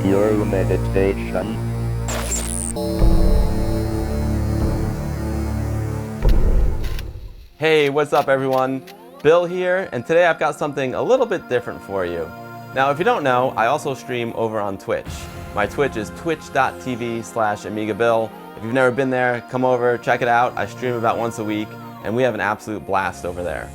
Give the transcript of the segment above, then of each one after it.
Your meditation. Hey, what's up everyone? Bill here, and today I've got something a little bit different for you. Now, if you don't know, I also stream over on Twitch. My Twitch is twitch.tv/AmigaBill. If you've never been there, come over, check it out. I stream about once a week, and we have an absolute blast over there.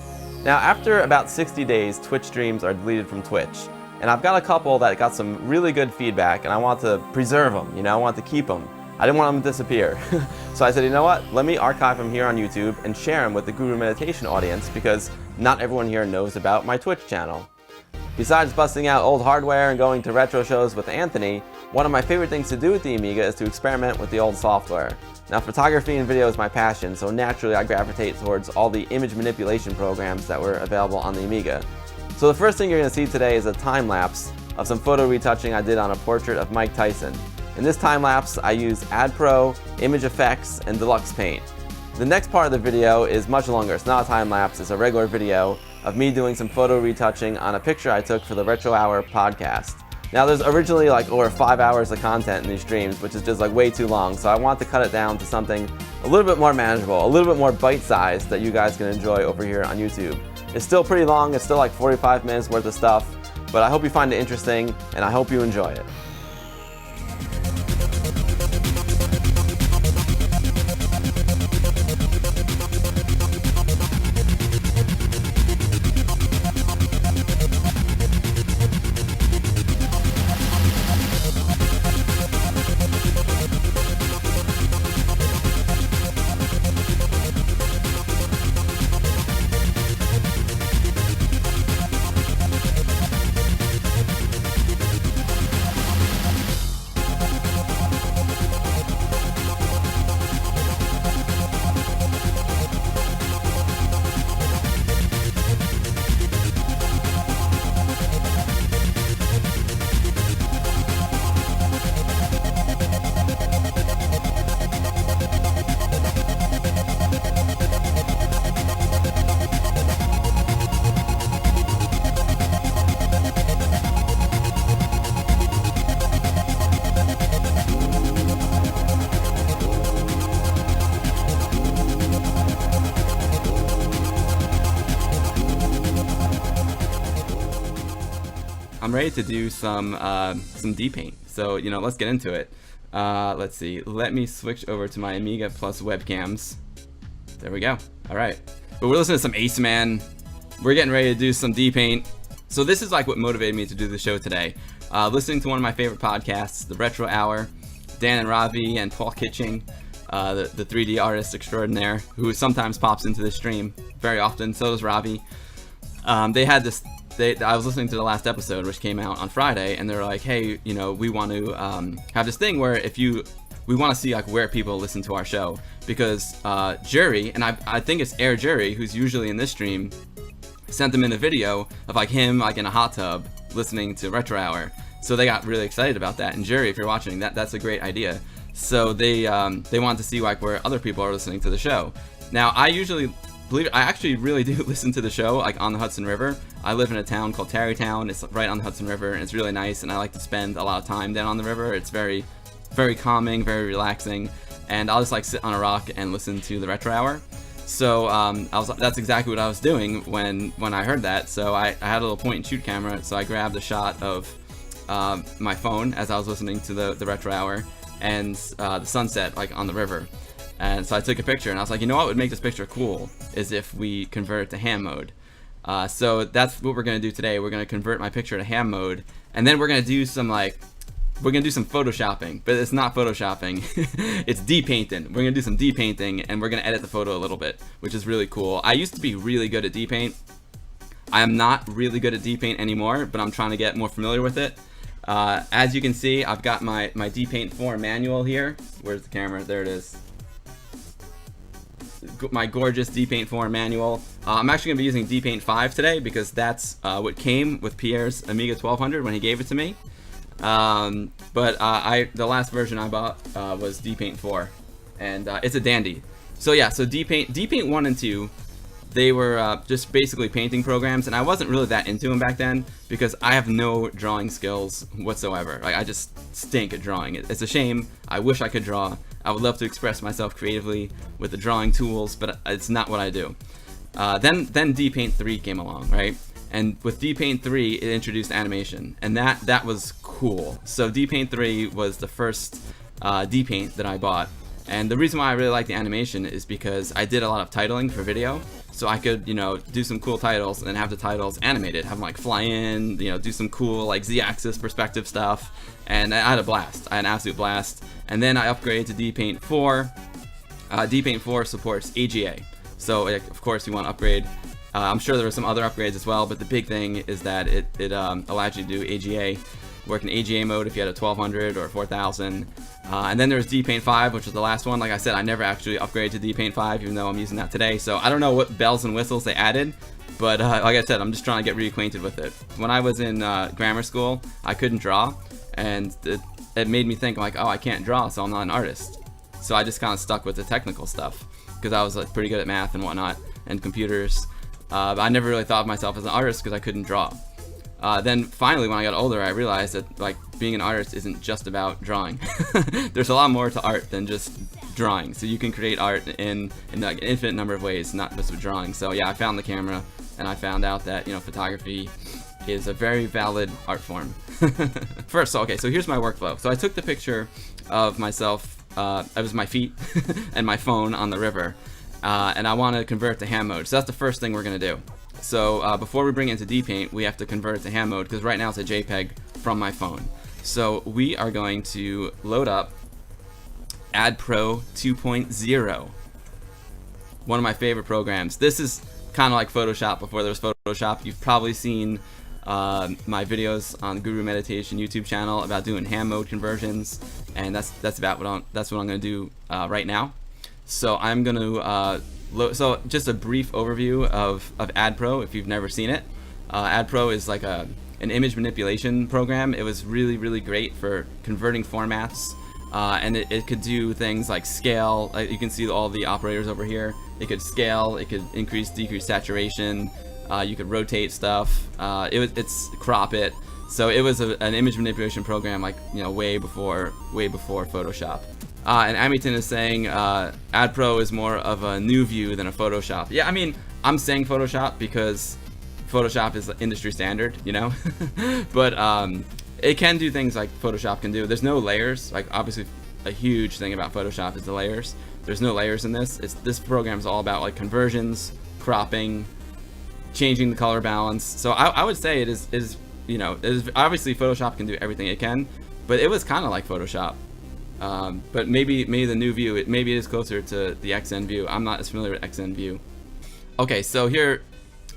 Now, after about 60 days, Twitch streams are deleted from Twitch. And I've got a couple that got some really good feedback, and I want to preserve them, I want to keep them. I didn't want them to disappear. So I said, you know what, let me archive them here on YouTube and share them with the Guru Meditation audience, because not everyone here knows about my Twitch channel. Besides busting out old hardware and going to retro shows with Anthony, one of my favorite things to do with the Amiga is to experiment with the old software. Now, photography and video is my passion, so naturally I gravitate towards all the image manipulation programs that were available on the Amiga. So the first thing you're going to see today is a time-lapse of some photo retouching I did on a portrait of Mike Tyson. In this time-lapse, I used AdPro, Image Effects, and Deluxe Paint. The next part of the video is much longer. It's not a time-lapse, it's a regular video of me doing some photo retouching on a picture I took for the Retro Hour podcast. Now, there's originally like over 5 hours of content in these streams, which is just like way too long, so I want to cut it down to something a little bit more manageable, a little bit more bite-sized that you guys can enjoy over here on YouTube. It's still pretty long, it's still like 45 minutes worth of stuff, but I hope you find it interesting, and I hope you enjoy it. I'm ready to do some depaint, so let's get into it. Let's see. Let me switch over to my Amiga Plus webcams. There we go. All right, but we're listening to some Ace Man. We're getting ready to do some depaint. So this is like what motivated me to do the show today. Listening to one of my favorite podcasts, the Retro Hour, Dan and Ravi and Paul Kitching, the 3D artist extraordinaire, who sometimes pops into the stream very often. So does Ravi. They had this. I was listening to the last episode, which came out on Friday, and they were like, hey, we want to have this thing where we want to see like where people listen to our show, because Jury, and I think it's Air Jury, who's usually in this stream, sent them in a video of like him like in a hot tub listening to Retro Hour. So they got really excited about that. And Jury, if you're watching, that's a great idea. So they wanted to see like where other people are listening to the show. Now, I actually really do listen to the show like on the Hudson River. I live in a town called Tarrytown. It's right on the Hudson River, and it's really nice, and I like to spend a lot of time down on the river. It's very, very calming, very relaxing, and I'll just like sit on a rock and listen to the Retro Hour. So that's exactly what I was doing when I heard that. So I had a little point and shoot camera, so I grabbed a shot of my phone as I was listening to the Retro Hour and the sunset like on the river. And so I took a picture, and I was like, what would make this picture cool is if we convert it to ham mode. So that's what we're going to do today. We're going to convert my picture to ham mode, and then we're going to do some photoshopping, but it's not photoshopping. It's depainting. We're going to do some depainting, and we're going to edit the photo a little bit, which is really cool. I used to be really good at depaint. I am not really good at depaint anymore, but I'm trying to get more familiar with it. As you can see, I've got my depaint 4 manual here. Where's the camera? There it is. My gorgeous depaint 4 manual. I'm actually going to be using depaint 5 today, because that's what came with Pierre's Amiga 1200 when he gave it to me. But the last version I bought was depaint 4, and it's a dandy. So yeah, so depaint 1 and 2, they were just basically painting programs, and I wasn't really that into them back then because I have no drawing skills whatsoever. Like, I just stink at drawing. It's a shame. I wish I could draw. I would love to express myself creatively with the drawing tools, but it's not what I do. Then DPaint 3 came along, right? And with DPaint 3, it introduced animation, and that was cool. So DPaint 3 was the first DPaint that I bought. And the reason why I really like the animation is because I did a lot of titling for video, so I could, you know, do some cool titles and have the titles animated, have them like fly in, you know, do some cool like Z-axis perspective stuff, and I had a blast. I had an absolute blast. And then I upgraded to DPaint 4. DPaint 4 supports AGA, so like, of course you want to upgrade. I'm sure there were some other upgrades as well, but the big thing is that it allows you to do AGA. Work in AGA mode if you had a 1200 or 4000. And then there's DPaint 5, which was the last one. Like I said, I never actually upgraded to DPaint 5, even though I'm using that today. So I don't know what bells and whistles they added, but like I said, I'm just trying to get reacquainted with it. When I was in grammar school, I couldn't draw, and it made me think like, oh, I can't draw, so I'm not an artist. So I just kind of stuck with the technical stuff because I was like pretty good at math and whatnot and computers. But I never really thought of myself as an artist because I couldn't draw. Then finally, when I got older, I realized that like being an artist isn't just about drawing. There's a lot more to art than just drawing. So you can create art in like an infinite number of ways, not just with drawing. So yeah, I found the camera, and I found out that, you know, photography is a very valid art form. First, so here's my workflow. So I took the picture of myself. It was my feet and my phone on the river, and I want to convert to ham mode. So that's the first thing we're gonna do. So before we bring it into DPaint, we have to convert it to ham mode because right now it's a JPEG from my phone. So we are going to load up AdPro 2.0, one of my favorite programs. This is kind of like Photoshop before there was Photoshop. You've probably seen my videos on Guru Meditation YouTube channel about doing ham mode conversions, and that's what I'm going to do right now. So I'm going to so just a brief overview of AdPro if you've never seen it. AdPro is like an image manipulation program. It was really great for converting formats, and it could do things like scale. You can see all the operators over here. It could scale, it could increase, decrease saturation, you could rotate stuff, it's crop it. So it was an image manipulation program, like, you know, way before Photoshop. And Amington is saying AdPro is more of a new view than a Photoshop. Yeah, I mean, I'm saying Photoshop because Photoshop is industry standard, you know? But it can do things like Photoshop can do. There's no layers. Like, obviously, a huge thing about Photoshop is the layers. There's no layers in this. This program is all about like conversions, cropping, changing the color balance. So I would say it is you know, obviously Photoshop can do everything it can, but it was kind of like Photoshop. But maybe the new view, maybe it is closer to the XN view. I'm not as familiar with XN view. Okay, so here,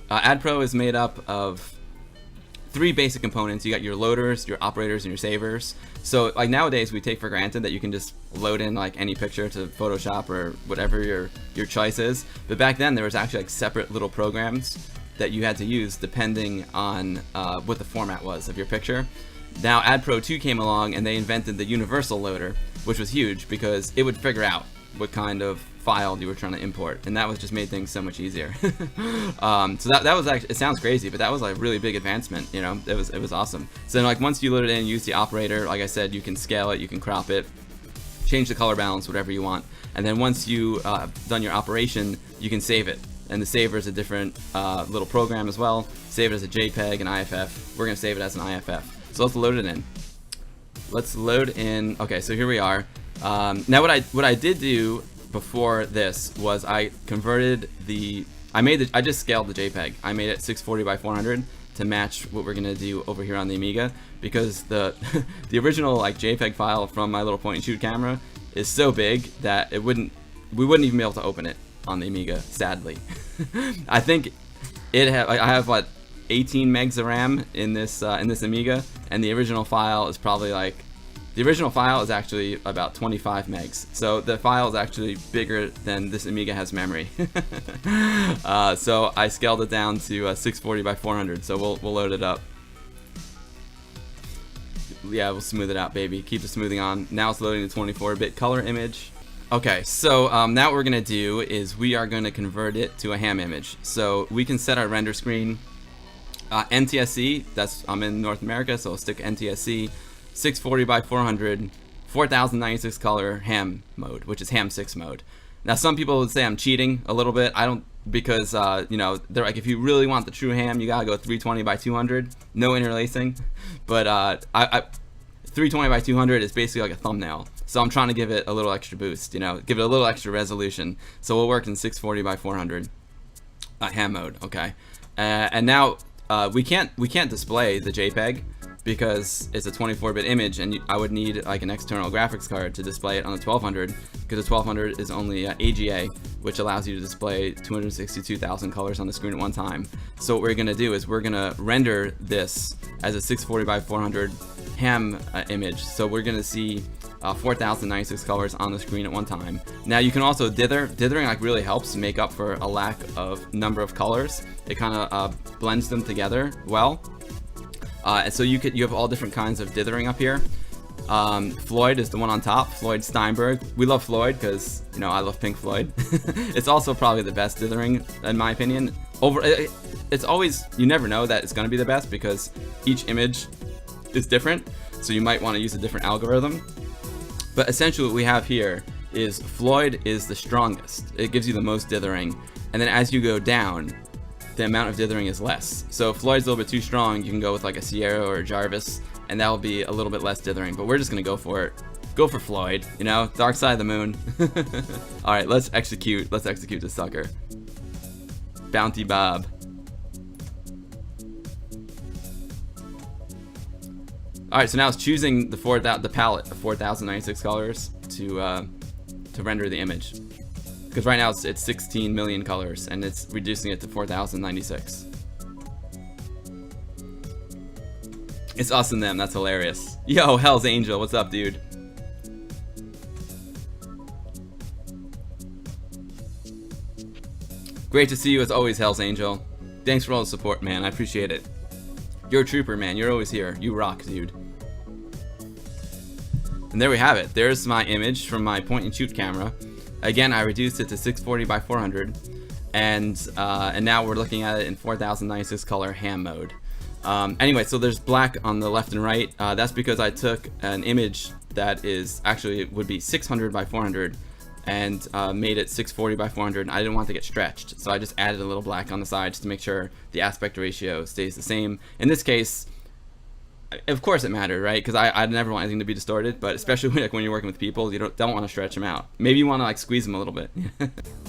AdPro is made up of 3 basic components. You got your loaders, your operators, and your savers. So like nowadays, we take for granted that you can just load in like any picture to Photoshop or whatever your choice is. But back then, there was actually like separate little programs that you had to use depending on what the format was of your picture. Now AdPro 2 came along and they invented the universal loader, which was huge because it would figure out what kind of file you were trying to import, and that was just made things so much easier. So that was actually, it sounds crazy, but that was like a really big advancement, you know. It was awesome. So like once you load it in, use the operator, like I said, you can scale it, you can crop it, change the color balance, whatever you want, and then once you done your operation, you can save it. And the saver is a different little program as well. Save it as a JPEG, an IFF. We're gonna save it as an IFF. So let's load it in. Let's load in. Okay, so here we are. Now what I did do before this was I converted I just scaled the JPEG. I made it 640 by 400 to match what we're gonna do over here on the Amiga, because the original like JPEG file from my little point and shoot camera is so big that we wouldn't even be able to open it on the Amiga, sadly. I think I have what, 18 megs of RAM in this Amiga, and the original file is probably like, the original file is actually about 25 megs. So the file is actually bigger than this Amiga has memory. So I scaled it down to 640 by 400. So we'll load it up. Yeah, we'll smooth it out, baby. Keep the smoothing on. Now it's loading the 24-bit color image. Okay, so now what we're gonna do is we are gonna convert it to a ham image. So we can set our render screen NTSC. I'm in North America, so I'll stick NTSC 640 by 400, 4096 color ham mode, which is ham 6 mode. Now some people would say I'm cheating a little bit. I don't, because you know, they're like, if you really want the true ham, you gotta go 320 by 200, no interlacing. But 320 by 200 is basically like a thumbnail. So I'm trying to give it a little extra boost, you know, give it a little extra resolution. So we'll work in 640 by 400 ham mode, okay. And now we can't display the JPEG because it's a 24-bit image, and I would need like an external graphics card to display it on the 1200, because the 1200 is only AGA, which allows you to display 262,000 colors on the screen at one time. So what we're gonna do is we're gonna render this as a 640 by 400 ham image. So we're gonna see 4096 colors on the screen at one time. Now you can also dither. Dithering like really helps make up for a lack of number of colors. It kind of blends them together well. And so you have all different kinds of dithering up here. Floyd is the one on top, Floyd Steinberg. We love Floyd because, you know, I love Pink Floyd. It's also probably the best dithering in my opinion. It's always, you never know that it's going to be the best because each image is different, so you might want to use a different algorithm. But essentially what we have here is Floyd is the strongest. It gives you the most dithering, and then as you go down, the amount of dithering is less. So if Floyd's a little bit too strong, you can go with like a Sierra or a Jarvis, and that will be a little bit less dithering. But we're just gonna go for it. Go for Floyd, you know, Dark Side of the Moon. All right, let's execute this sucker. Bounty Bob. All right, so now it's choosing the palette of 4096 colors to render the image. Because right now it's 16 million colors, and it's reducing it to 4096. It's us and them, that's hilarious. Yo, Hell's Angel, what's up, dude? Great to see you as always, Hell's Angel. Thanks for all the support, man, I appreciate it. You're a trooper, man, you're always here. You rock, dude. And there we have it. There's my image from my point and shoot camera. Again, I reduced it to 640 by 400, and now we're looking at it in 4096 color ham mode. Anyway, so there's black on the left and right. That's because I took an image that is actually would be 600 by 400 and made it 640 by 400. I didn't want it to get stretched, so I just added a little black on the sides to make sure the aspect ratio stays the same. In this case, of course it mattered, right? Because I never want anything to be distorted, but especially when you're working with people, you don't want to stretch them out. Maybe you want to like squeeze them a little bit.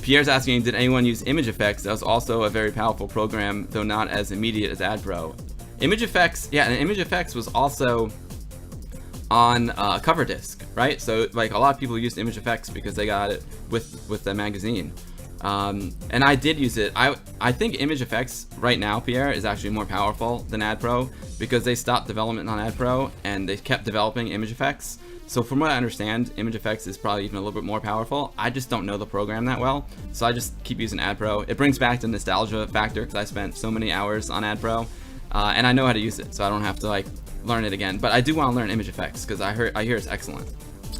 Pierre's asking, did anyone use Image Effects? That was also a very powerful program, though not as immediate as AdPro. Image Effects, yeah, and Image Effects was also on cover disc, right? So like a lot of people used Image Effects because they got it with the magazine. And I did use it. I think Image Effects right now, Pierre, is actually more powerful than AdPro because they stopped development on AdPro and they kept developing Image Effects. So from what I understand, Image Effects is probably even a little bit more powerful. I just don't know the program that well, so I just keep using AdPro. It brings back the nostalgia factor because I spent so many hours on AdPro, and I know how to use it, so I don't have to like learn it again. But I do want to learn Image Effects because I hear it's excellent.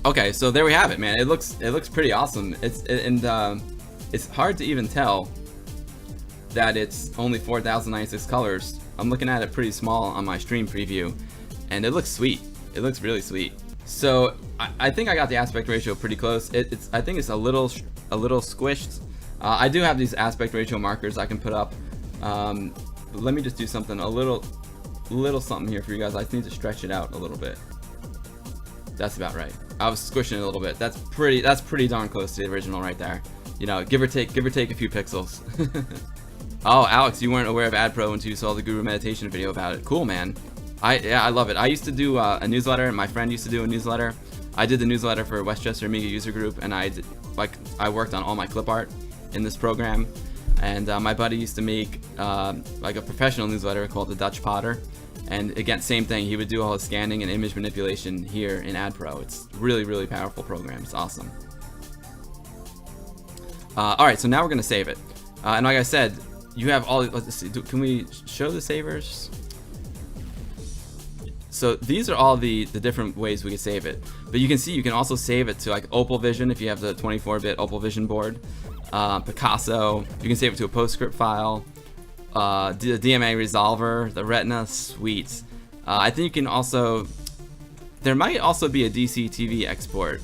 Okay, so there we have it, man. It looks pretty awesome. It's hard to even tell that it's only 4096 colors. I'm looking at it pretty small on my stream preview, and it looks sweet. It looks really sweet. So I think I got the aspect ratio pretty close. I think it's a little squished. I do have these aspect ratio markers I can put up. Let me just do something a little something here for you guys. I just need to stretch it out a little bit. That's about right. I was squishing it a little bit. That's pretty darn close to the original right there. You know, give or take a few pixels. Oh, Alex, you weren't aware of AdPro until you saw the Guru Meditation video about it. Cool, man. I love it. I used to do a newsletter. My friend used to do a newsletter. I did the newsletter for Westchester Amiga User Group, and I worked on all my clip art in this program. And my buddy used to make like a professional newsletter called the Dutch Potter. And again, same thing. He would do all his scanning and image manipulation here in AdPro. It's really, really powerful program. It's awesome. Alright, so now we're going to save it. And like I said, you have all... Let's see. Can we show the savers? So these are all the different ways we can save it. But you can see you can also save it to like Opal Vision if you have the 24-bit Opal Vision board, Picasso. You can save it to a PostScript file, the DMA Resolver, the Retina. Sweet. I think you can also. There might also be a DC TV export,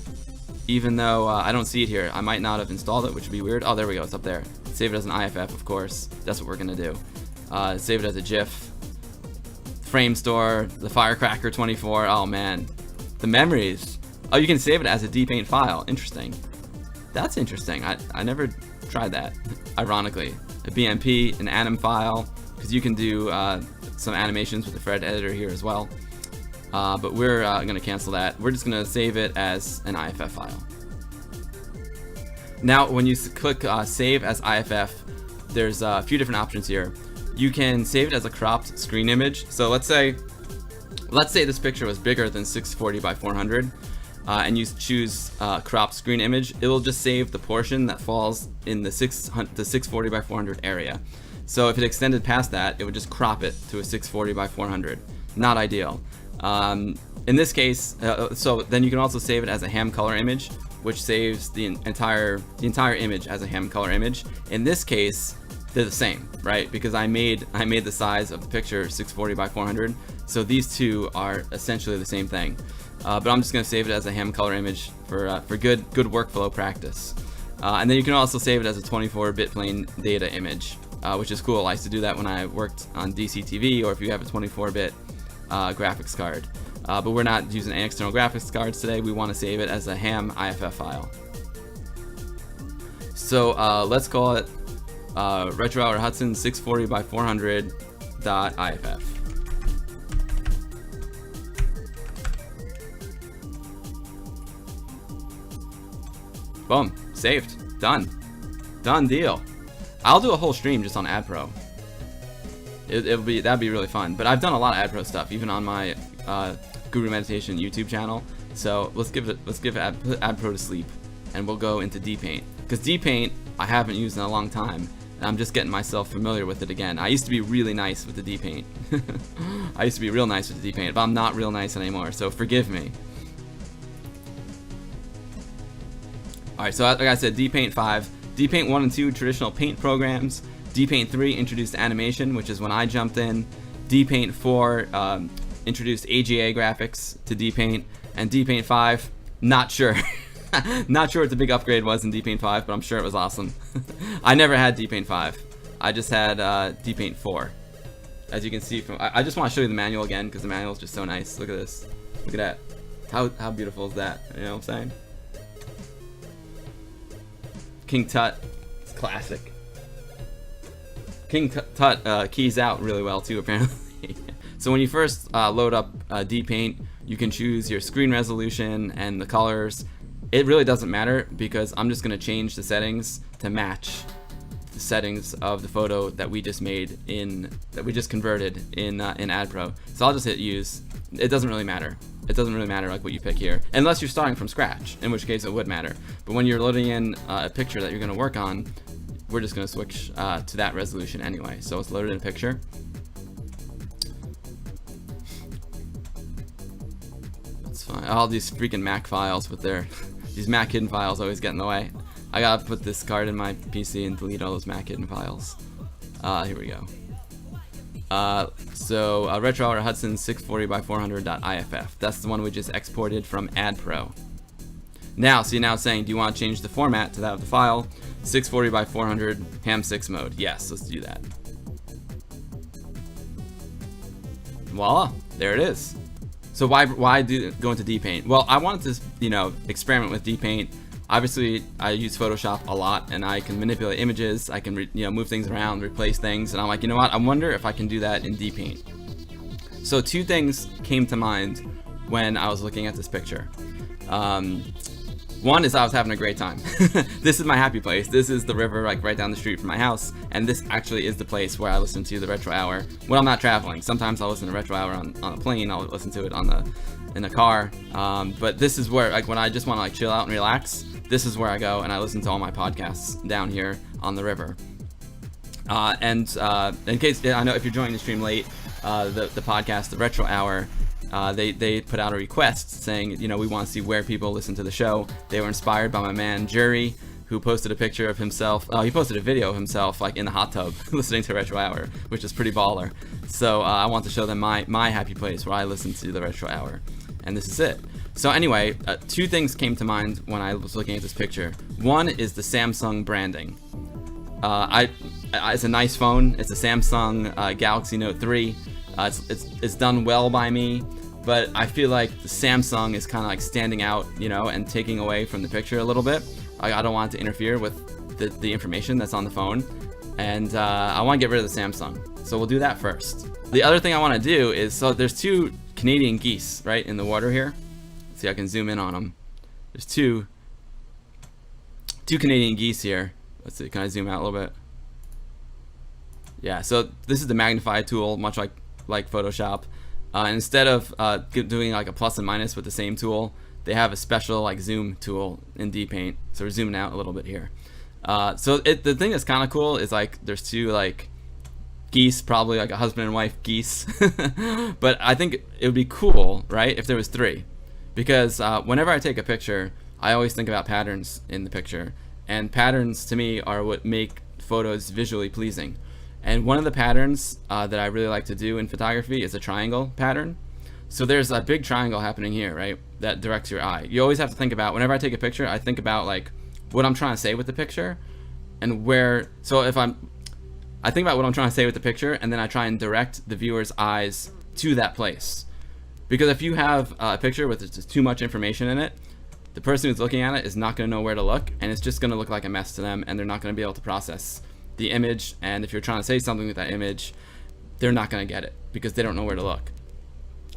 even though I don't see it here. I might not have installed it, which would be weird. Oh, there we go. It's up there. Save it as an IFF, of course. That's what we're gonna do. Save it as a GIF. Frame Store, the Firecracker 24. Oh man, the memories. Oh, you can save it as a dpaint file. Interesting. That's interesting. I never tried that. Ironically, a BMP, an anim file, because you can do some animations with the Fred editor here as well. But we're gonna cancel that. We're just gonna save it as an IFF file. Now, when you click Save as IFF, there's a few different options here. You can save it as a cropped screen image. So let's say this picture was bigger than 640 by 400, and you choose cropped screen image. It will just save the portion that falls in the 640 by 400 area. So if it extended past that, it would just crop it to a 640 by 400. Not ideal. In this case, so then you can also save it as a ham color image, which saves the entire image as a ham color image. In this case, they're the same, right? Because I made the size of the picture 640 by 400, so these two are essentially the same thing. But I'm just gonna save it as a ham color image for good workflow practice. And then you can also save it as a 24-bit plain data image, which is cool. I used to do that when I worked on DCTV, or if you have a 24-bit graphics card. But we're not using any external graphics cards today. We want to save it as a ham IFF file. So let's call it Retro Hour Hudson 640 by 400.iff. Boom, saved, done deal. I'll do a whole stream just on AdPro. That'd be really fun. But I've done a lot of AdPro stuff, even on my Guru Meditation YouTube channel. So let's give AdPro to sleep, and we'll go into dpaint, because dpaint I haven't used in a long time, and I'm just getting myself familiar with it again. I used to be really nice with the dpaint. I used to be real nice with the dpaint, but I'm not real nice anymore. So forgive me. All right, so like I said, dpaint 5, dpaint 1 and 2 traditional paint programs. dpaint 3 introduced animation, which is when I jumped in. dpaint 4 introduced AGA graphics to dpaint, and dpaint 5, not sure. Not sure what the big upgrade was in dpaint 5, but I'm sure it was awesome. I never had dpaint 5. I just had dpaint 4. As you can see from, I just want to show you the manual again, because the manual is just so nice. Look at this. Look at that. How beautiful is that? You know what I'm saying? King Tut, it's classic. King Tut keys out really well too, apparently. So when you first load up dpaint, you can choose your screen resolution and the colors. It really doesn't matter, because I'm just going to change the settings to match the settings of the photo that we just made that we just converted in AdPro. So I'll just hit use. It doesn't really matter. It doesn't really matter like what you pick here, unless you're starting from scratch, in which case it would matter. But when you're loading in a picture that you're going to work on, we're just going to switch to that resolution anyway. So it's loaded in a picture. That's fine. All these freaking Mac files with these Mac hidden files always get in the way. I gotta put this card in my PC and delete all those Mac hidden files. Here we go. So Retro Hour Hudson 640 by 400.iff. That's the one we just exported from AdPro. Now, see, now it's saying, do you want to change the format to that of the file? 640 by 400 ham6 mode. Yes, let's do that. Voila, there it is. So why go into dpaint? Well, I wanted to, experiment with dpaint. Obviously, I use Photoshop a lot, and I can manipulate images. I can move things around, replace things, and I'm like, you know what? I wonder if I can do that in dpaint. So two things came to mind when I was looking at this picture. One is I was having a great time. This is my happy place. This is the river, like right down the street from my house, and this actually is the place where I listen to the Retro Hour when I'm not traveling. Sometimes I'll listen to Retro Hour on a plane. I'll listen to it in a car. But this is where, like, when I just want to chill out and relax, this is where I go and I listen to all my podcasts down here on the river. And in case, I know if you're joining the stream late, the podcast, the Retro Hour, they put out a request saying, you know, we want to see where people listen to the show. They were inspired by my man Jury, who posted a picture of himself. He posted a video of himself like in the hot tub listening to Retro Hour, which is pretty baller. So I want to show them my happy place where I listen to the Retro Hour, and this is it. So anyway, two things came to mind when I was looking at this picture. One is the Samsung branding. It's a nice phone. It's a Samsung Galaxy Note 3. It's done well by me, but I feel like the Samsung is kind of like standing out, you know, and taking away from the picture a little bit. I don't want it to interfere with the information that's on the phone, and I want to get rid of the Samsung. So we'll do that first. The other thing I want to do is, so there's two Canadian geese right in the water here. Let's see, I can zoom in on them. There's two Canadian geese here. Let's see, can I zoom out a little bit? Yeah, so this is the Magnified Tool, much like Photoshop. And instead of doing like a plus and minus with the same tool, they have a special like zoom tool in D-Paint. So we're zooming out a little bit here. So the thing that's kind of cool is like there's two like geese, probably like a husband and wife geese. But I think it would be cool, right, if there was three. Because whenever I take a picture, I always think about patterns in the picture. And patterns to me are what make photos visually pleasing. And one of the patterns that I really like to do in photography is a triangle pattern. So there's a big triangle happening here, right, that directs your eye. You always have to think about, whenever I take a picture, I think about like what I'm trying to say with the picture and where. So if I think about what I'm trying to say with the picture, and then I try and direct the viewer's eyes to that place. Because if you have a picture with just too much information in it, the person who's looking at it is not going to know where to look, and it's just going to look like a mess to them, and they're not going to be able to process the image. And if you're trying to say something with that image, they're not going to get it because they don't know where to look.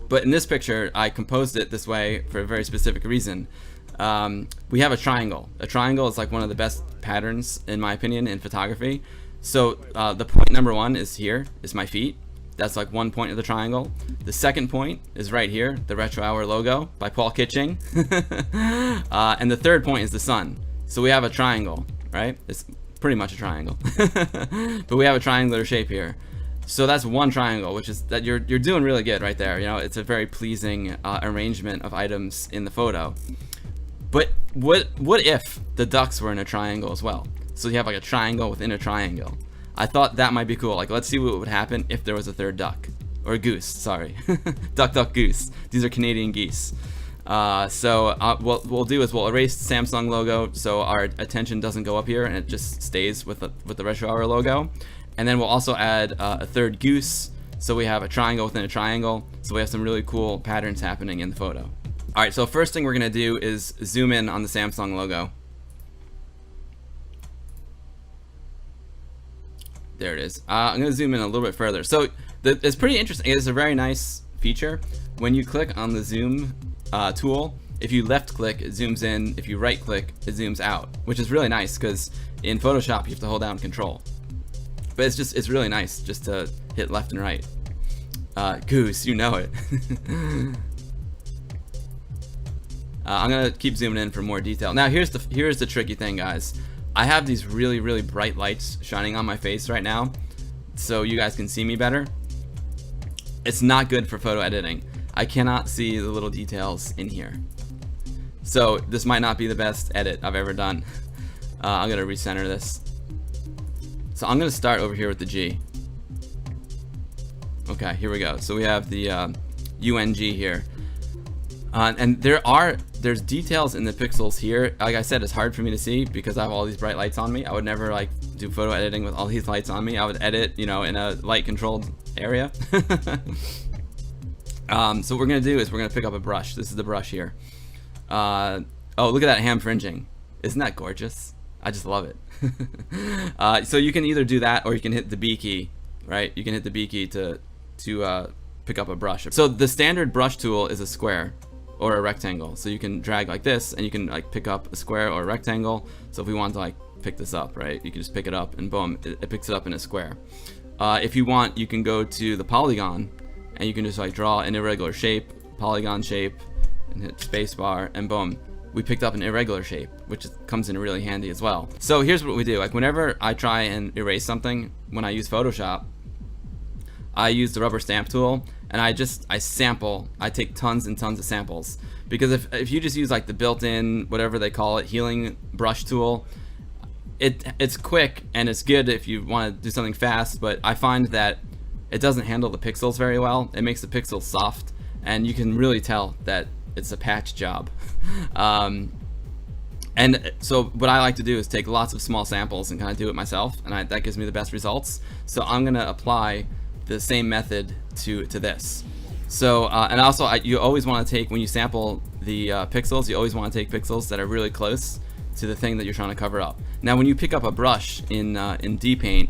But in this picture, I composed it this way for a very specific reason. We have a triangle. A triangle is like one of the best patterns, in my opinion, in photography. So the point number one is here, is my feet. That's like one point of the triangle. The second point is right here, the Retro Hour logo by Paul Kitching. And the third point is the sun. So we have a triangle, right? It's pretty much a triangle. But we have a triangular shape here. So that's one triangle, which is that you're doing really good right there. You know, it's a very pleasing arrangement of items in the photo. But what if the ducks were in a triangle as well? So you have like a triangle within a triangle. I thought that might be cool. Like, let's see what would happen if there was a third duck. Or goose, sorry. Duck, duck, goose. These are Canadian geese. So what we'll do is we'll erase the Samsung logo so our attention doesn't go up here and it just stays with the Retro Hour logo. And then we'll also add a third goose, so we have a triangle within a triangle. So we have some really cool patterns happening in the photo. All right, so first thing we're gonna do is zoom in on the Samsung logo. There it is. I'm gonna zoom in a little bit further. So it's pretty interesting. It's a very nice feature. When you click on the zoom tool, if you left click, it zooms in. If you right click, it zooms out, which is really nice because in Photoshop you have to hold down Control. But it's really nice just to hit left and right. Goose, you know it. I'm gonna keep zooming in for more detail. Now here's the tricky thing, guys. I have these really, really bright lights shining on my face right now, so you guys can see me better. It's not good for photo editing. I cannot see the little details in here. So this might not be the best edit I've ever done. I'm gonna recenter this. So I'm gonna start over here with the G. Okay, here we go. So we have the UNG here. And there's details in the pixels here. Like I said, it's hard for me to see because I have all these bright lights on me. I would never like do photo editing with all these lights on me. I would edit, you know, in a light controlled area. So what we're gonna do is we're gonna pick up a brush. This is the brush here. Oh, look at that ham fringing. Isn't that gorgeous? I just love it. So you can either do that or you can hit the B key, right? You can hit the B key to pick up a brush. So the standard brush tool is a square or a rectangle. So you can drag like this and you can like pick up a square or a rectangle. So if we want to like pick this up, right, you can just pick it up and boom, it picks it up in a square. If you want, you can go to the polygon and you can just like draw an irregular shape, polygon shape, and hit spacebar, and boom, we picked up an irregular shape, which comes in really handy as well. So here's what we do. Like whenever I try and erase something when I use Photoshop, I use the rubber stamp tool, and I take tons and tons of samples. Because if you just use like the built-in, whatever they call it, healing brush tool, it's quick and it's good if you want to do something fast, but I find that it doesn't handle the pixels very well. It makes the pixels soft, and you can really tell that it's a patch job. And so what I like to do is take lots of small samples and kind of do it myself, and that gives me the best results. So I'm going to apply the same method to this. So and also you always want to take, when you sample the pixels, you always want to take pixels that are really close to the thing that you're trying to cover up. Now when you pick up a brush in DPaint,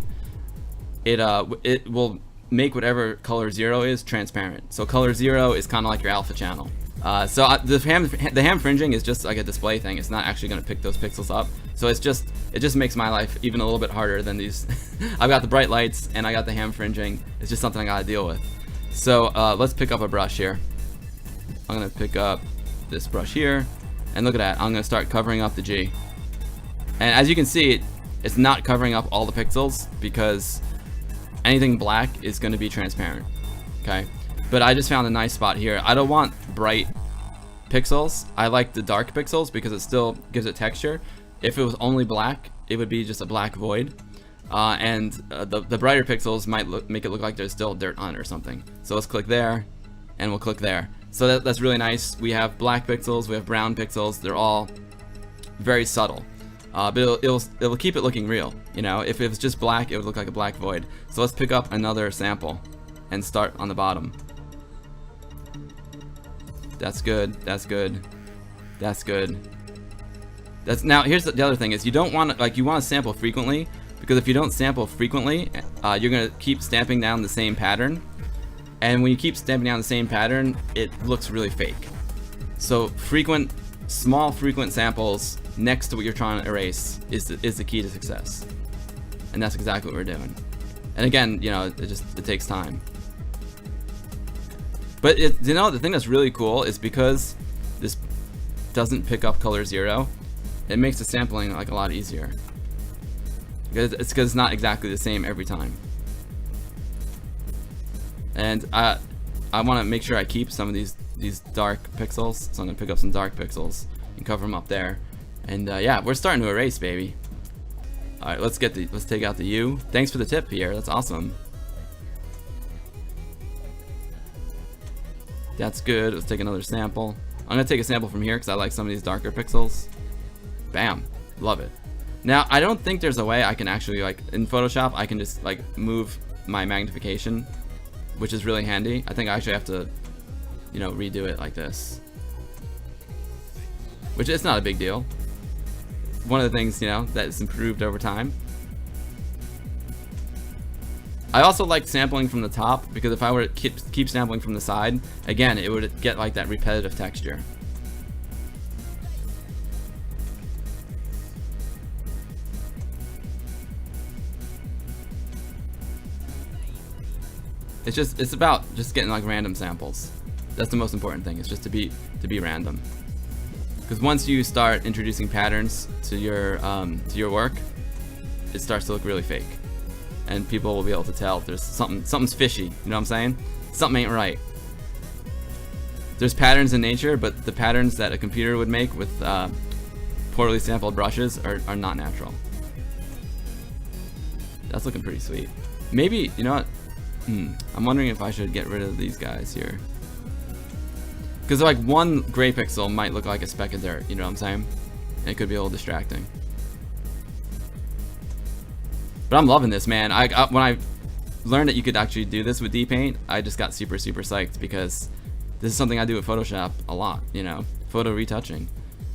it will make whatever color 0 is transparent. So color 0 is kind of like your alpha channel. The ham fringing is just like a display thing. It's not actually going to pick those pixels up. So it just makes my life even a little bit harder than these. I've got the bright lights and I got the ham fringing. It's just something I got to deal with. So let's pick up a brush here. I'm going to pick up this brush here, and look at that. I'm going to start covering up the G. And as you can see, it's not covering up all the pixels because anything black is going to be transparent. Okay. But I just found a nice spot here. I don't want bright pixels. I like the dark pixels because it still gives it texture. If it was only black, it would be just a black void. The brighter pixels might make it look like there's still dirt on it or something. So let's click there, and we'll click there. So that's really nice. We have black pixels, we have brown pixels. They're all very subtle. But it'll keep it looking real. You know, if it was just black, it would look like a black void. So let's pick up another sample and start on the bottom. That's good. That's good. That's good. Now here's the other thing is you don't want to, you want to sample frequently, because if you don't sample frequently, you're gonna keep stamping down the same pattern, and when you keep stamping down the same pattern, it looks really fake. So small frequent samples next to what you're trying to erase is the key to success, and that's exactly what we're doing. And again, you know, it takes time. But you know, the thing that's really cool is because this doesn't pick up color 0, it makes the sampling like a lot easier. Because it's not exactly the same every time. And I want to make sure I keep some of these dark pixels, so I'm gonna pick up some dark pixels and cover them up there. And yeah, we're starting to erase, baby. All right, let's take out the U. Thanks for the tip, Pierre. That's awesome. That's good. Let's take another sample. I'm gonna take a sample from here because I like some of these darker pixels. Bam, love it. Now I don't think there's a way I can actually, like in Photoshop, I can just like move my magnification, which is really handy. I think I actually have to, you know, redo it like this, which is not a big deal. One of the things, you know, that is improved over time. I also like sampling from the top because if I were to keep sampling from the side, again, it would get like that repetitive texture. It's about just getting like random samples. That's the most important thing. It's just to be random. Because once you start introducing patterns to your work, it starts to look really fake. And people will be able to tell if there's something's fishy. You know what I'm saying? Something ain't right. There's patterns in nature, but the patterns that a computer would make with poorly sampled brushes are not natural. That's looking pretty sweet. Maybe, you know what? I'm wondering if I should get rid of these guys here. Because like one gray pixel might look like a speck of dirt, you know what I'm saying? And it could be a little distracting. But I'm loving this, man. When I learned that you could actually do this with DPaint, I just got super psyched because this is something I do with Photoshop a lot, you know, photo retouching.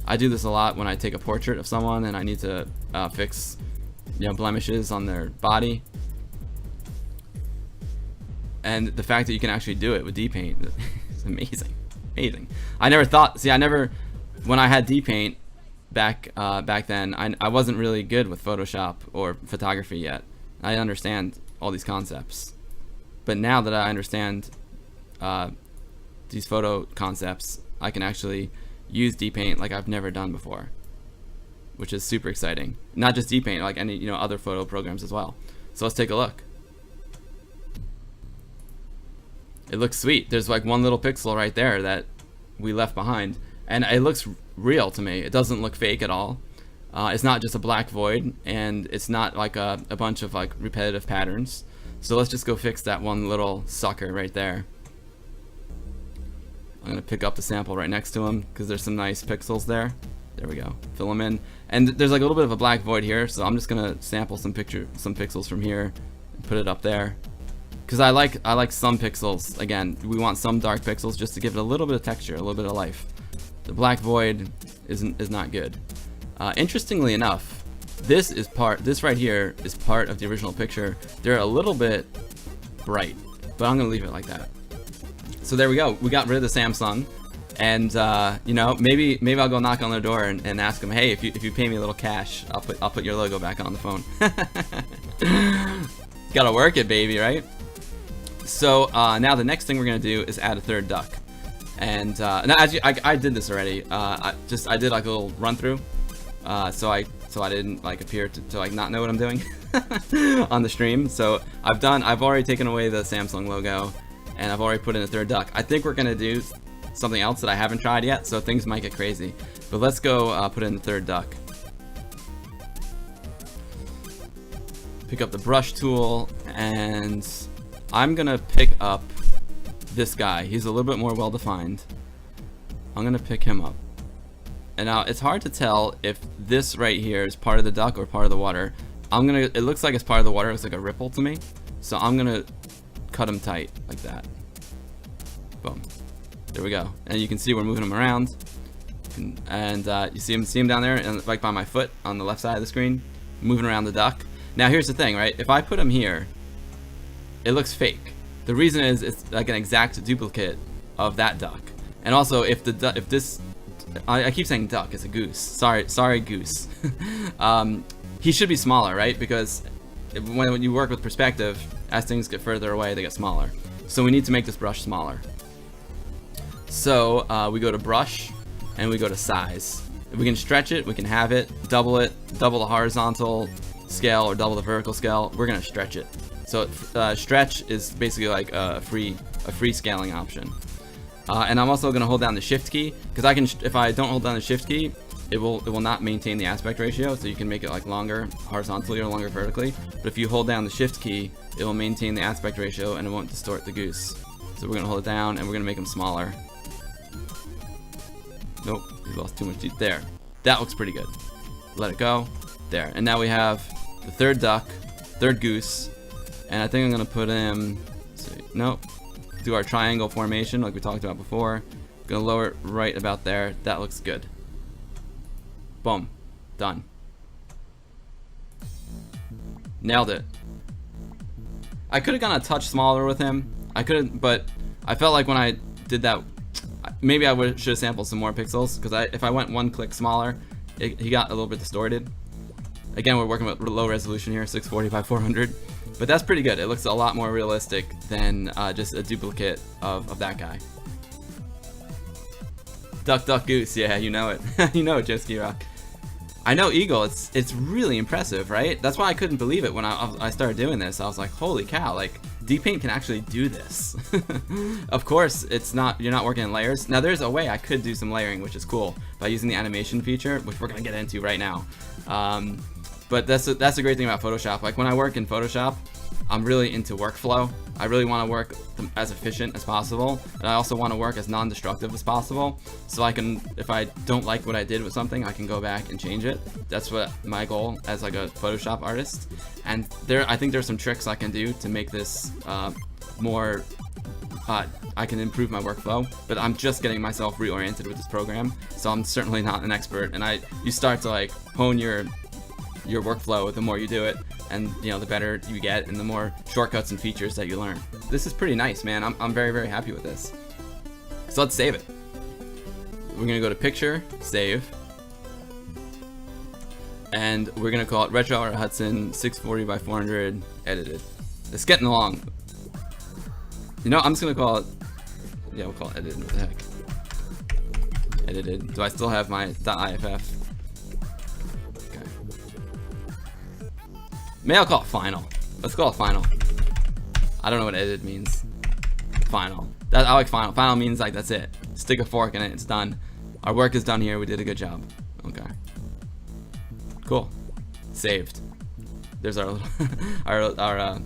I do this a lot when I take a portrait of someone and I need to fix, you know, blemishes on their body. And the fact that you can actually do it with DPaint is amazing. I never thought, when I had DPaint back then, I wasn't really good with Photoshop or photography yet. I didn't understand all these concepts. But now that I understand these photo concepts, I can actually use DPaint like I've never done before, which is super exciting. Not just DPaint, like any, you know, other photo programs as well. So let's take a look. it looks sweet. There's like one little pixel right there that we left behind, and it looks real to me. It doesn't look fake at all. It's not just a black void, and it's not like a bunch of like repetitive patterns. So let's just go fix that one little sucker right there. I'm gonna pick up the sample right next to him because there's some nice pixels there. There we go. Fill them in, and there's like a little bit of a black void here, so I'm just gonna sample some pixels from here and put it up there. Because I like some pixels. Again, we want some dark pixels just to give it a little bit of texture, a little bit of life. The black void is not good. Interestingly enough, this right here is part of the original picture. They're a little bit bright, but I'm gonna leave it like that. So there we go. We got rid of the Samsung, and you know, maybe I'll go knock on their door and ask them, hey, if you pay me a little cash, I'll put your logo back on the phone. Gotta work it, baby, right? So now the next thing we're gonna do is add a third duck, and now I did this already. I did like a little run through, so I didn't like appear to like not know what I'm doing on the stream. So I've already taken away the Samsung logo, and I've already put in a third duck. I think we're gonna do something else that I haven't tried yet, so things might get crazy. But let's go put in the third duck. Pick up the brush tool, and I'm gonna pick up this guy. He's a little bit more well defined. I'm gonna pick him up. And now it's hard to tell if this right here is part of the duck or part of the water. It looks like it's part of the water. It looks like a ripple to me. So I'm gonna cut him tight like that. Boom. There we go. And you can see we're moving him around. And you see him down there, and like by my foot on the left side of the screen, moving around the duck. Now here's the thing, right? If I put him here, it looks fake. The reason is it's like an exact duplicate of that duck. And also, if this, I keep saying duck, it's a goose. Sorry, goose. He should be smaller, right? Because when you work with perspective, as things get further away, they get smaller. So we need to make this brush smaller. So we go to brush, and we go to size. If we can stretch it, we can have it, double the horizontal scale or double the vertical scale. We're gonna stretch it. So stretch is basically like a free scaling option. And I'm also gonna hold down the shift key, because if I don't hold down the shift key, it will not maintain the aspect ratio. So you can make it like longer horizontally or longer vertically. But if you hold down the shift key, it will maintain the aspect ratio and it won't distort the goose. So we're gonna hold it down and we're gonna make him smaller. Nope, he lost too much teeth. There. That looks pretty good. Let it go. There. And now we have the third duck, third goose, and I think I'm gonna put him. Nope. Do our triangle formation like we talked about before. Gonna lower it right about there. That looks good. Boom. Done. Nailed it. I could have gone a touch smaller with him. But I felt like when I did that, maybe I should have sampled some more pixels, because if I went one click smaller, he got a little bit distorted. Again, we're working with low resolution here, 640 by 400, but that's pretty good. It looks a lot more realistic than just a duplicate of that guy. Duck, duck, goose. Yeah, you know it. You know it, Joski Rock. I know Eagle. It's really impressive, right? That's why I couldn't believe it when I started doing this. I was like, holy cow! Like, DPaint can actually do this. Of course, you're not working in layers. Now there's a way I could do some layering, which is cool, by using the animation feature, which we're gonna get into right now. But that's a great thing about Photoshop. Like when I work in Photoshop, I'm really into workflow. I really want to work as efficient as possible, and I also want to work as non-destructive as possible. So I can, if I don't like what I did with something, I can go back and change it. That's what my goal as like a Photoshop artist. And I think there's some tricks I can do to make this more. I can improve my workflow, but I'm just getting myself reoriented with this program, so I'm certainly not an expert. And you start to like hone your workflow the more you do it, and the better you get and the more shortcuts and features that you learn. This is pretty nice, man. I'm very, very happy with this. So let's save it. We're gonna go to picture, save, and we're gonna call it Retro Art Hudson 640 by 400 edited. It's getting along. I'm just gonna call it, we'll call it edited. What the heck? Edited. Do I still have my .iff? Maybe I'll call it final. Let's call it final. I don't know what edited means. final. I like final. Final means like that's it. Stick a fork in it. It's done. Our work is done here. We did a good job. Okay. Cool. Saved. There's our our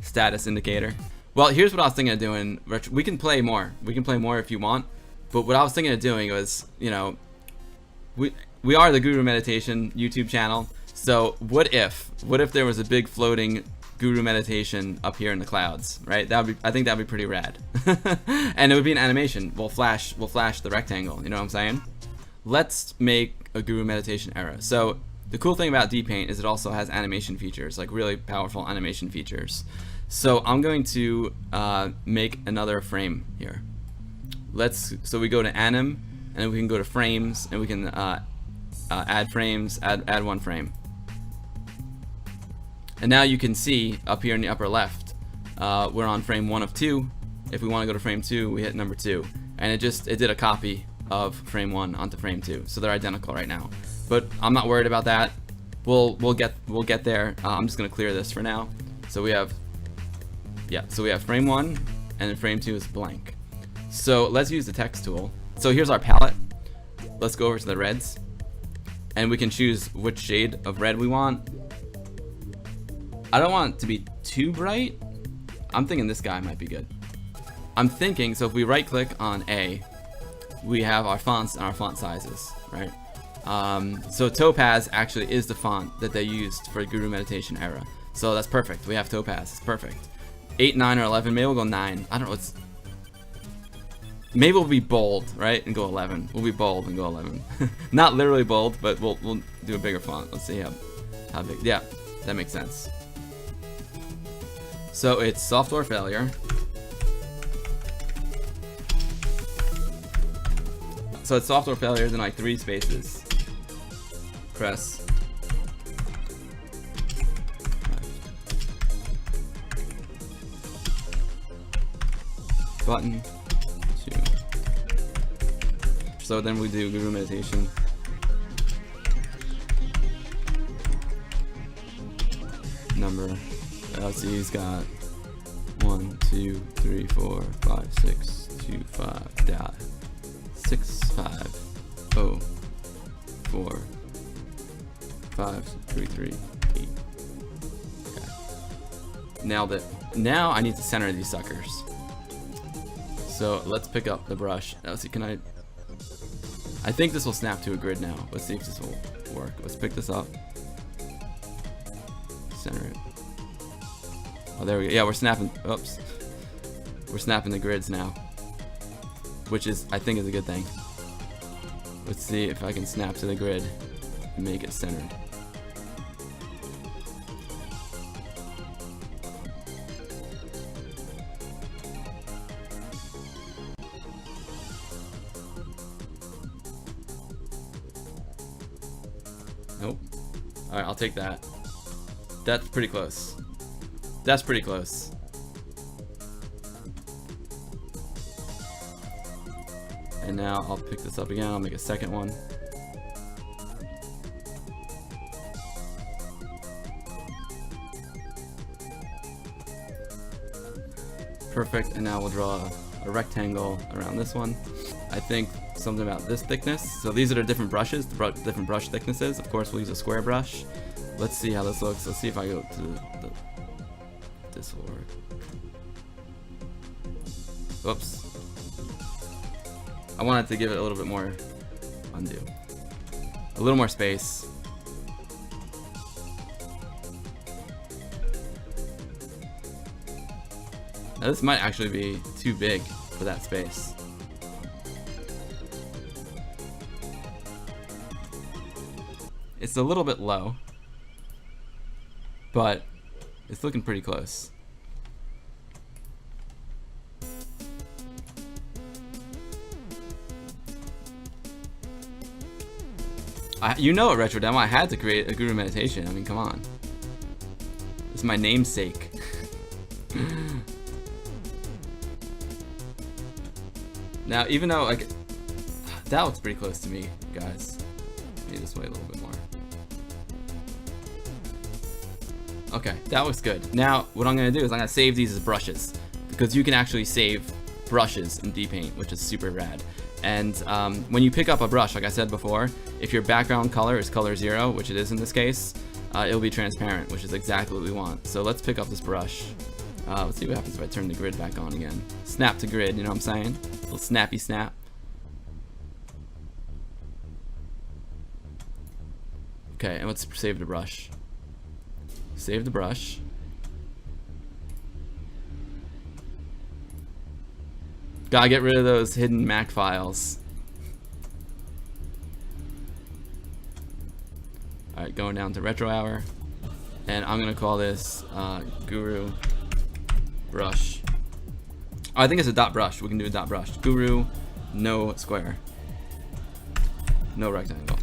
status indicator. Well, here's what I was thinking of doing. We can play more. We can play more if you want. But what I was thinking of doing was, you know, we are the Guru Meditation YouTube channel. So what if there was a big floating Guru Meditation up here in the clouds, right? I think that'd be pretty rad. And it would be an animation. We'll flash the rectangle. You know what I'm saying? Let's make a Guru Meditation era. So the cool thing about dpaint is it also has animation features, like really powerful animation features. So I'm going to make another frame here. So we go to anim, and then we can go to frames, and we can add frames, add one frame. And now you can see up here in the upper left, we're on frame 1 of 2. If we want to go to frame 2, we hit number 2, and it did a copy of frame 1 onto frame 2, so they're identical right now. But I'm not worried about that. We'll get there. I'm just gonna clear this for now. So we have frame 1, and then frame 2 is blank. So let's use the text tool. So here's our palette. Let's go over to the reds, and we can choose which shade of red we want. I don't want it to be too bright. I'm thinking this guy might be good. I'm thinking, so if we right click on A, we have our fonts and our font sizes, right? So Topaz actually is the font that they used for Guru Meditation era. So that's perfect. We have Topaz. It's perfect. 8, 9, or 11. Maybe we'll go 9. I don't know. Maybe we'll be bold, right? And go 11. We'll be bold and go 11. Not literally bold, but we'll do a bigger font. Let's see how big. Yeah, that makes sense. So it's software failure. So it's software failures in like 3 spaces. Press. Button. 2. So then we do Guru Meditation. Number. Let's see, he's got 1, 2, 3, 4, 5, 6, 2, 5, dot. 6, 5, 0, 4, 5, 3, 3, 8. Okay. Nailed it. Now I need to center these suckers. So let's pick up the brush. Let's see, I think this will snap to a grid now. Let's see if this will work. Let's pick this up. Center it. Oh, there we go. Yeah, we're snapping. Oops. We're snapping the grids now, which I think is a good thing. Let's see if I can snap to the grid and make it centered. Nope. Alright, I'll take that. That's pretty close. That's pretty close. And now I'll pick this up again. I'll make a second one. Perfect. And now we'll draw a rectangle around this one. I think something about this thickness. So these are the different brushes, different brush thicknesses. Of course, we'll use a square brush. Let's see how this looks. Let's see if I go to this will work. Whoops. I wanted to give it a little bit more undo. A little more space. Now this might actually be too big for that space. It's a little bit low, but it's looking pretty close. You know at Retro Demo, I had to create a Guru Meditation. I mean, come on. It's my namesake. Now, even though, like, that looks pretty close to me, guys. Maybe this way a little bit more. Okay, that looks good. Now, what I'm going to do is I'm going to save these as brushes. because you can actually save brushes in dpaint, which is super rad. And when you pick up a brush, like I said before, if your background color is color 0, which it is in this case, it'll be transparent, which is exactly what we want. So let's pick up this brush. Let's see what happens if I turn the grid back on again. Snap to grid, you know what I'm saying? A little snappy snap. Okay, and let's save the brush. Save the brush. Gotta get rid of those hidden Mac files. Alright, going down to retro hour. And I'm gonna call this Guru brush. Oh, I think it's a dot brush. We can do a dot brush. Guru, no square. No rectangle.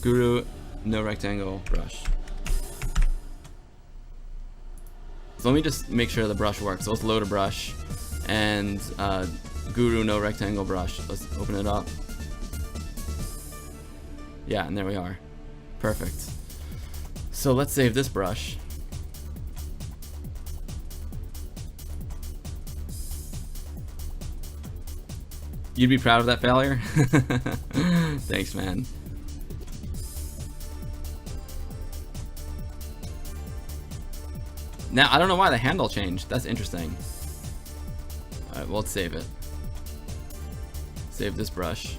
Guru, no rectangle brush. So let me just make sure the brush works. So let's load a brush, and Guru no rectangle brush. Let's open it up. Yeah, and there we are. Perfect. So let's save this brush. You'd be proud of that failure? Thanks, man. Now, I don't know why the handle changed. That's interesting. Alright, well, let's save it. Save this brush.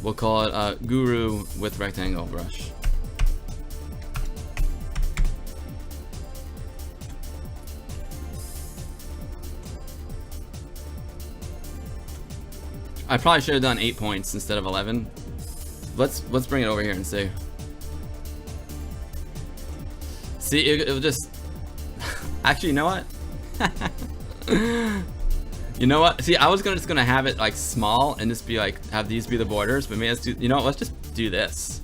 We'll call it Guru with rectangle brush. I probably should have done 8 points instead of 11. Let's bring it over here and see. See, it'll just... Actually, you know what? You know what? See, I was just gonna have it like small and just be like, have these be the borders, but maybe let's do, you know what? Let's just do this.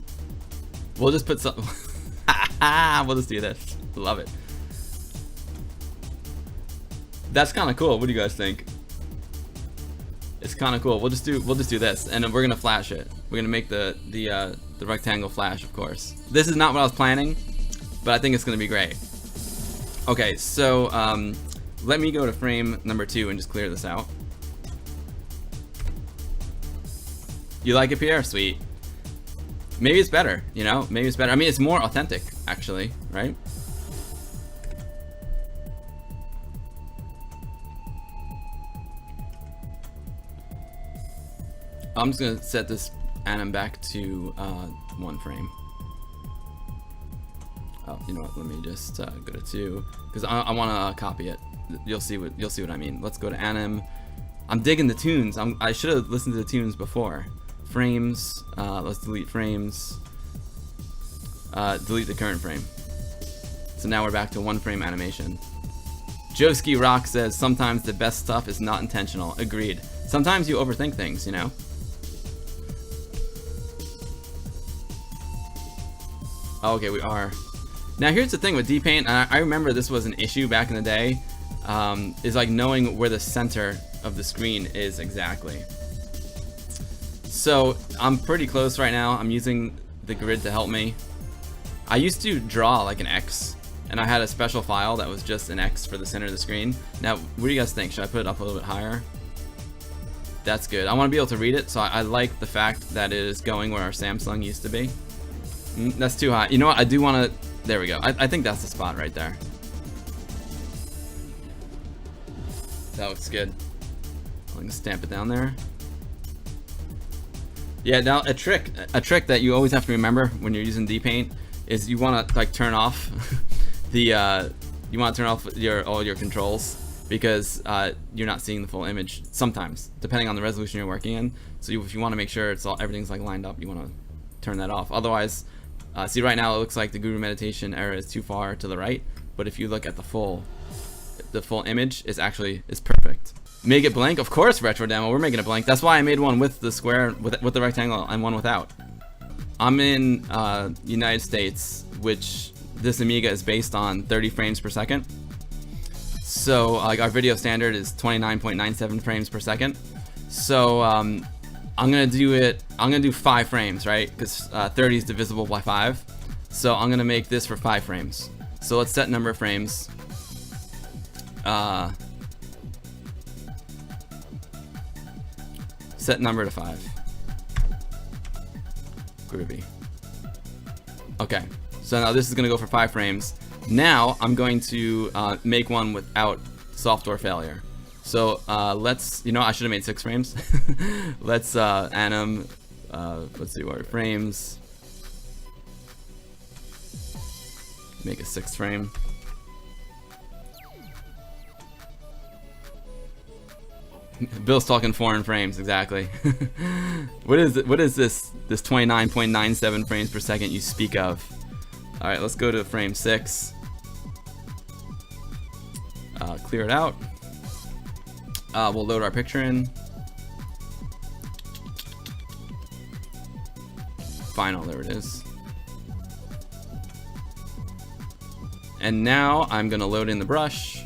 We'll just put some. We'll just do this. Love it. That's kind of cool. What do you guys think? It's kind of cool. We'll just do this, and then we're gonna flash it. We're gonna make the rectangle flash, of course. This is not what I was planning, but I think it's gonna be great. Okay, so let me go to frame number 2 and just clear this out. You like it, Pierre? Sweet. Maybe it's better, you know? Maybe it's better. I mean, it's more authentic, actually, right? I'm just gonna set this anim back to 1 frame. Oh, you know what? Let me just go to 2 because I want to copy it. You'll see what I mean. Let's go to anim. I'm digging the tunes. I should have listened to the tunes before. Frames. Let's delete frames. Delete the current frame. So now we're back to 1 frame animation. Joski Rock says sometimes the best stuff is not intentional. Agreed. Sometimes you overthink things, you know. Oh, okay, we are. Now here's the thing with dpaint, and I remember this was an issue back in the day, is like knowing where the center of the screen is exactly. So I'm pretty close right now. I'm using the grid to help me. I used to draw like an X, and I had a special file that was just an X for the center of the screen. Now, what do you guys think? Should I put it up a little bit higher? That's good. I want to be able to read it, so I like the fact that it is going where our Samsung used to be. That's too high. You know what? I do want to... There we go. I think that's the spot right there. That looks good. I'm gonna stamp it down there. Yeah, now a trick that you always have to remember when you're using dpaint is you want to like turn off the all your controls, because you're not seeing the full image sometimes, depending on the resolution you're working in. So if you want to make sure everything's like lined up, you want to turn that off. Otherwise, see, right now it looks like the Guru meditation error is too far to the right, but if you look at the full image, is perfect. Make it blank? Of course, retro demo. We're making it blank. That's why I made one with the square, with the rectangle, and one without. I'm in United States, which this Amiga is based on 30 frames per second. So like our video standard is 29.97 frames per second. So I'm gonna do 5 frames, right? Because 30 is divisible by 5. So I'm gonna make this for 5 frames. So let's set number of frames. Set number to 5. Groovy. Okay, so now this is gonna go for 5 frames. Now I'm going to make one without software failure. So let's, you know, I should have made 6 frames. Let's anim, let's see what frames. Make a 6th frame. Bill's talking foreign frames, exactly. What is it? What is this 29.97 frames per second you speak of? All right, let's go to frame 6. Clear it out. We'll load our picture in. Final, there it is. And now I'm gonna load in the brush.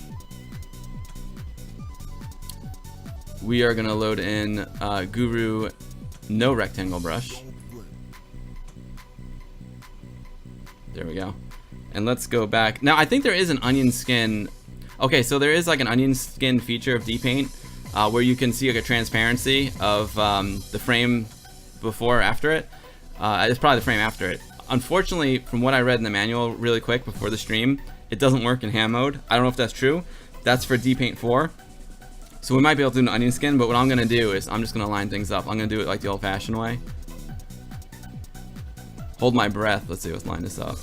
We are gonna load in Guru no rectangle brush. There we go. And let's go back. Now I think there is an onion skin. Okay, so there is like an onion skin feature of dpaint where you can see like a transparency of the frame before or after it. It's probably the frame after it. Unfortunately, from what I read in the manual really quick before the stream, it doesn't work in hand mode. I don't know if that's true. That's for dpaint 4. So we might be able to do an onion skin, but what I'm gonna do is I'm just gonna line things up. I'm gonna do it like the old-fashioned way. Hold my breath. Let's see, let's line this up.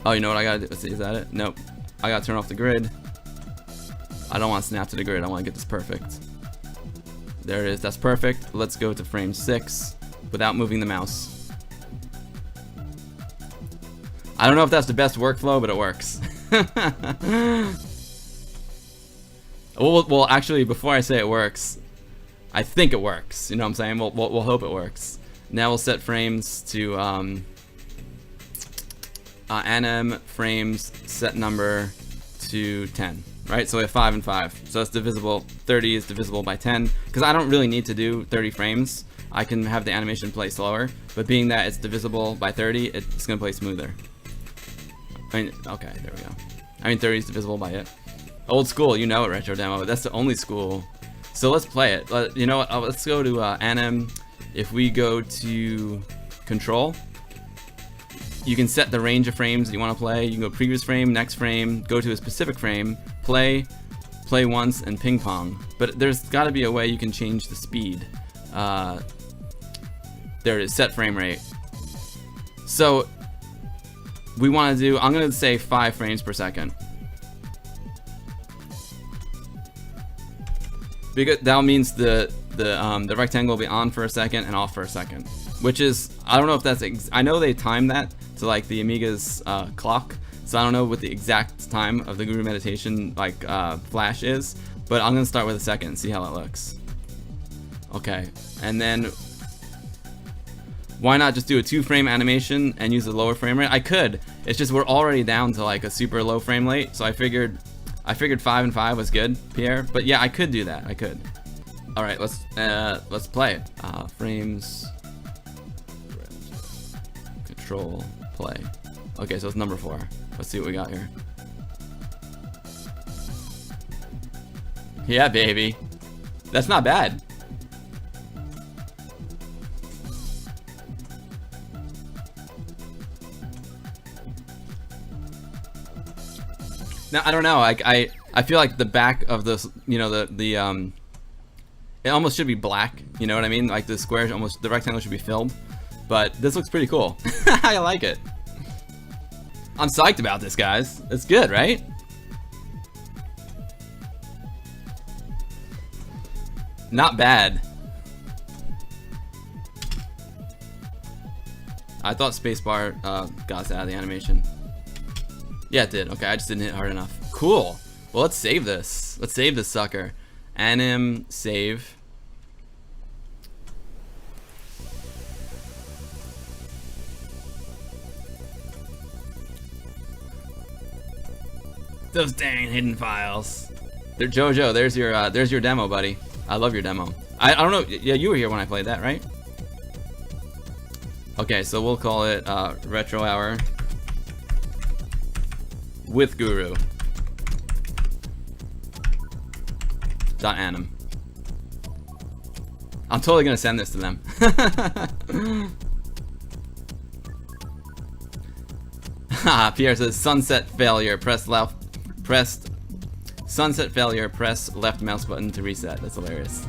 Oh, you know what I gotta do? Let's see, is that it? Nope. I gotta turn off the grid. I don't want to snap to the grid. I want to get this perfect. There it is. That's perfect. Let's go to frame 6 without moving the mouse. I don't know if that's the best workflow, but it works. Well, actually, before I say it works, I think it works. You know what I'm saying? We'll hope it works. Now we'll set frames to anim frames set number to 10. Right? So we have 5 and 5. So it's divisible. 30 is divisible by 10. Because I don't really need to do 30 frames. I can have the animation play slower. But being that it's divisible by 30, it's going to play smoother. I mean, okay, there we go. I mean, 30 is divisible by it. Old school, you know it, retro demo. That's the only school. So let's play it. You know what? Let's go to anim. If we go to control, you can set the range of frames you want to play. You can go previous frame, next frame, go to a specific frame, play once, and ping pong. But there's got to be a way you can change the speed. There it is, set frame rate. So we want to do, I'm going to say 5 frames per second. Because that means the rectangle will be on for a second and off for a second, which is, I don't know if that's I know they time that to like the Amiga's clock, so I don't know what the exact time of the Guru meditation like flash is, but I'm gonna start with a second and see how that looks. Okay, and then why not just do a 2-frame animation and use a lower frame rate? I could. It's just we're already down to like a super low frame rate, so I figured 5 and 5 was good, Pierre. But yeah, I could do that. I could. All right, let's play it. Frames, control, play. Okay, so it's number 4. Let's see what we got here. Yeah, baby. That's not bad. Now I don't know. I feel like the back of this, you know, the it almost should be black. You know what I mean? Like the square, almost the rectangle should be filled. But this looks pretty cool. I like it. I'm psyched about this, guys. It's good, right? Not bad. I thought spacebar got us out of the animation. Yeah, it did. Okay, I just didn't hit hard enough. Cool. Well, let's save this. Let's save this sucker. Anim, save. Those dang hidden files. They're Jojo. There's your demo, buddy. I love your demo. I don't know. Yeah, you were here when I played that, right? Okay, so we'll call it Retro Hour with Guru. .anim. I'm totally gonna send this to them. Pierre says sunset failure. Press sunset failure. Press left mouse button to reset. That's hilarious.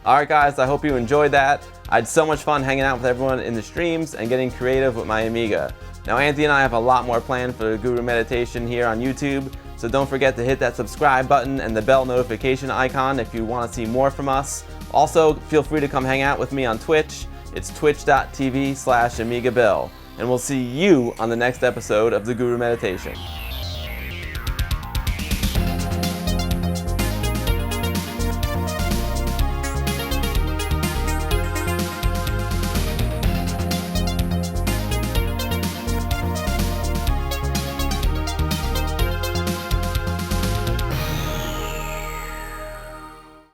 Alright guys, I hope you enjoyed that. I had so much fun hanging out with everyone in the streams and getting creative with my Amiga. Now Anthony and I have a lot more planned for Guru Meditation here on YouTube, so don't forget to hit that subscribe button and the bell notification icon if you want to see more from us. Also, feel free to come hang out with me on Twitch. It's twitch.tv/AmigaBill. And we'll see you on the next episode of the Guru Meditation.